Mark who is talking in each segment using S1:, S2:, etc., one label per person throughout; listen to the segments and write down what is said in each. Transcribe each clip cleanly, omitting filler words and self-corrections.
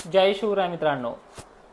S1: जय शिवराय मित्रांनो,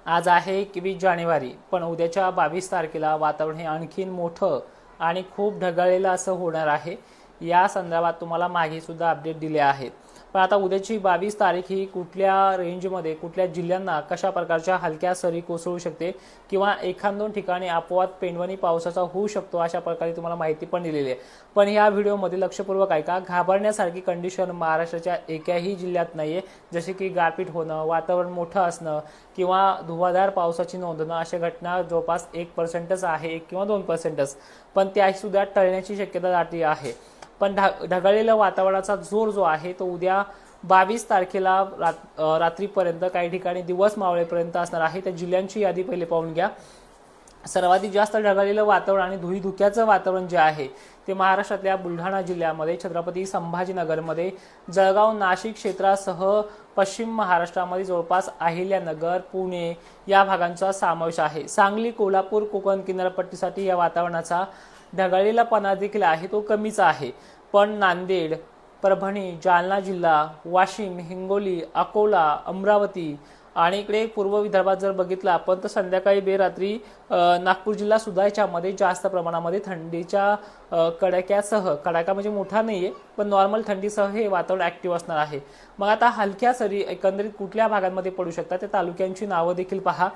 S1: आज आहे 21 जानेवारी, पण उद्याच्या 22 तारखेला वातावरण हे आणखीन मोठं आणि खूप ढगाळलेलं असं होणार आहे। या संदर्भात तुम्हाला मागे सुद्धा अपडेट दिले आहेत। पण आता उद्याची 22 तारीख ही कुठल्या रेंजमध्ये कुठल्या जिल्ह्यांना कशा प्रकारच्या हलक्या सरी कोसळू शकते किंवा एखाद दोन ठिकाणी अपवाद पेंडवणी पावसाचा होऊ शकतो, अशा प्रकारे तुम्हाला माहिती पण दिलेली आहे। पण या व्हिडिओमध्ये लक्षपूर्वक ऐका, घाबरण्यासारखी कंडिशन महाराष्ट्राच्या एकाही जिल्ह्यात नाहीये, जसे की गारपीट होणं, वातावरण मोठं असणं किंवा धुवाधार पावसाची नोंद अशा घटना जवळपास 1% आहे, 1 किंवा 2%, पण त्या सुद्धा टळण्याची शक्यता दाटी आहे। पण ढगाळलेल्या वातावरणाचा जोर जो आहे तो उद्या 22 तारखेला रात्रीपर्यंत, काही ठिकाणी दिवस मावळेपर्यंत असणार आहे। त्या जिल्ह्यांची यादी पहिले पाहून घ्या। सर्वाधिक जास्त ढगाळलेलं वातावरण आणि धुळीधुक्याचं वातावरण जे आहे ते महाराष्ट्रातल्या बुलढाणा जिल्ह्यामध्ये, छत्रपती संभाजीनगरमध्ये, जळगाव नाशिक क्षेत्रासह पश्चिम महाराष्ट्रामध्ये जवळपास अहिल्यानगर, पुणे या भागांचा समावेश आहे। सांगली, कोल्हापूर, कोकण किनारपट्टीसाठी या वातावरणाचा ढगाळलेलापणा देखील आहे तो कमीच आहे। पण नांदेड, परभणी, जालना जिल्हा, वाशिम, हिंगोली, अकोला, अमरावती आणि इकडे पूर्व विदर्भात जर बघितलं आपण तर संध्याकाळी बेरात्री नागपूर जिल्हा सुद्धा याच्यामध्ये जास्त प्रमाणामध्ये थंडीच्या कडाक्यासह, कडाका म्हणजे मोठा नाहीये पण नॉर्मल थंडीसह हे वातावरण ऍक्टिव्ह असणार आहे। मग आता हलक्या सरी एकंदरीत कुठल्या भागांमध्ये पडू शकतात त्या तालुक्यांची नावं देखील पहा।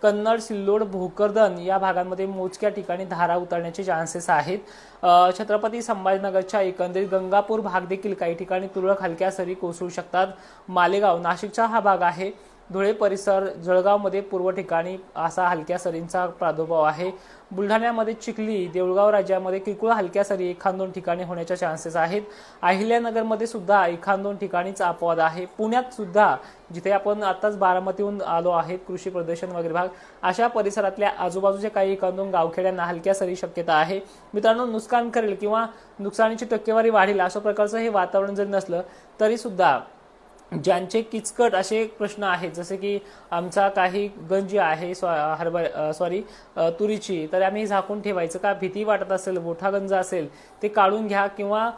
S1: कन्नड, सिल्लोड, भोकरदन या भागांमध्ये मोजक्या ठिकाणी धारा उतरण्याचे चान्सेस आहेत। छत्रपती संभाजीनगरच्या एकंदरीत गंगापूर भाग देखील काही ठिकाणी तुरळक हलक्या सरी कोसळू शकतात। मालेगाव, नाशिकचा हा भाग आहे। धुळे परिसर, जळगावमध्ये पूर्व ठिकाणी असा हलक्या सरींचा प्रादुर्भाव आहे। बुलढाण्यामध्ये चिखली, देऊळगाव राज्यामध्ये किरकोळ हलक्या सरी एखाद दोन ठिकाणी होण्याचे चान्सेस आहेत। अहिल्यानगरमध्ये सुद्धा एखाद दोन ठिकाणीच अपवाद आहे। पुण्यात सुद्धा, जिथे आपण आताच बारामतीहून आलो आहेत, कृषी प्रदर्शन वगैरे भाग, अशा परिसरातल्या आजूबाजूच्या काही एखाद दोन गावखेड्यांना हलक्या सरी शक्यता आहे। मित्रांनो, नुकसान करेल किंवा नुकसानीची टक्केवारी वाढेल अशा प्रकारचं हे वातावरण जरी नसलं तरी सुद्धा ज्यांचे किचकट असे प्रश्न आहेत, जसे की आमचा काही गंजी आहे तुरीची, तर आम्ही झाकून ठेवायचं का, भीती वाटत असेल, मोठा गंज असेल ते काढून घ्या, किंवा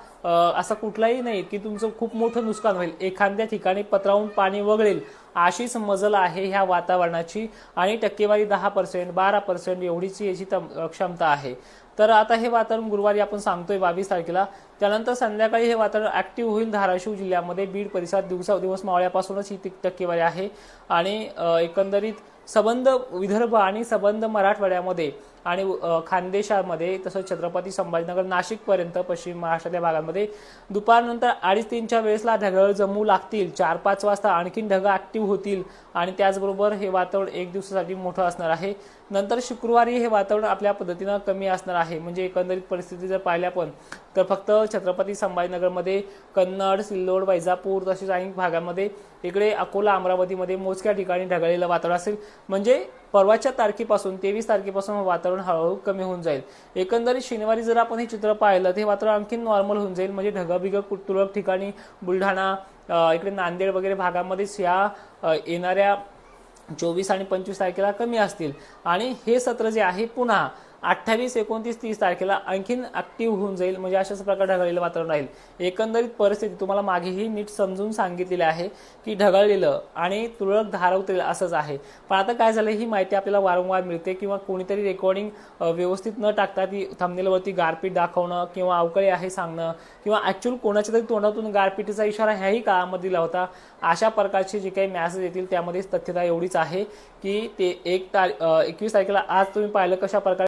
S1: असं कुठलाही नाही की तुमचं खूप मोठं नुकसान होईल, एखाद्या ठिकाणी पत्रावून पाणी वगळेल अशीच मजल आहे ह्या वातावरणाची आणि टक्केवारी 10%, 12% एवढीच याची क्षमता आहे। तर आता हे वातावरण गुरुवारी आपण सांगतोय 22 तारखेला, त्यानंतर संध्याकाळी हे वातावरण ऍक्टिव्ह होईल धाराशिव जिल्ह्यामध्ये, बीड परिसरात दिवस मावळ्यापासूनच ही टक्केवारी आहे। आणि एकंदरीत सबंध विदर्भ आणि सबंध मराठवाड्यामध्ये आणि खानदेशामध्ये, तसंच छत्रपती संभाजीनगर, नाशिक पर्यंत पश्चिम महाराष्ट्रातल्या भागांमध्ये दुपारनंतर 2:30-3च्या वेळेसला ढगाळ जमू लागतील। 4-5 वाजता आणखीन ढग ऍक्टिव्ह होतील आणि त्याचबरोबर हे वातावरण एक दिवसासाठी मोठं असणार आहे। नंतर शुक्रवारी हे वातावरण आपल्या पद्धतीनं कमी असणार आहे। म्हणजे एकंदरीत परिस्थिती जर पाहिल्या पण तर फक्त छत्रपती संभाजीनगरमध्ये, कन्नड, सिल्लोड, वैजापूर तसेच अनेक भागांमध्ये, इकडे अकोला, अमरावतीमध्ये मोजक्या ठिकाणी ढगाळलेलं वातावरण असेल। म्हणजे परवाच्या तारखेपासून 23 तारखेपासून वातावरण हळूहळू कमी होऊन जाईल। एकंदरीत शनिवारी जर आपण हे चित्र पाहिलं तर हे वातावरण आणखी नॉर्मल होऊन जाईल। म्हणजे ढगबिग तुरळक ठिकाणी बुलढाणा, इकडे नांदेड वगैरे भागांमध्येच या येणाऱ्या 24 आणि 25 तारखेला कमी असतील आणि हे सत्र जे आहे पुन्हा 28, 29, 30 तारखेला आणखीन ऍक्टिव्ह होऊन जाईल। म्हणजे अशाच प्रकारे ढगाळलेलं वातावरण राहील। एकंदरीत परिस्थिती तुम्हाला मागेही नीट समजून सांगितलेली आहे की ढगाळलेलं आणि तुरळक धारा उतरेल असंच आहे। पण आता काय झालं, ही माहिती आपल्याला वारंवार मिळते किंवा कोणीतरी रेकॉर्डिंग व्यवस्थित न टाकता ती थंबनेलवरती गारपीट दाखवणं किंवा अवकाळी आहे सांगणं किंवा ऍक्च्युअल कोणाच्या तरी तोंडातून गारपीटीचा इशारा ह्याही काळामध्ये दिला होता, अशा प्रकारचे जे काही मॅसेज येतील त्यामध्ये तथ्यता एवढीच आहे की ते 21 तारखेला आज तुम्ही पाहिलं कशा प्रकारे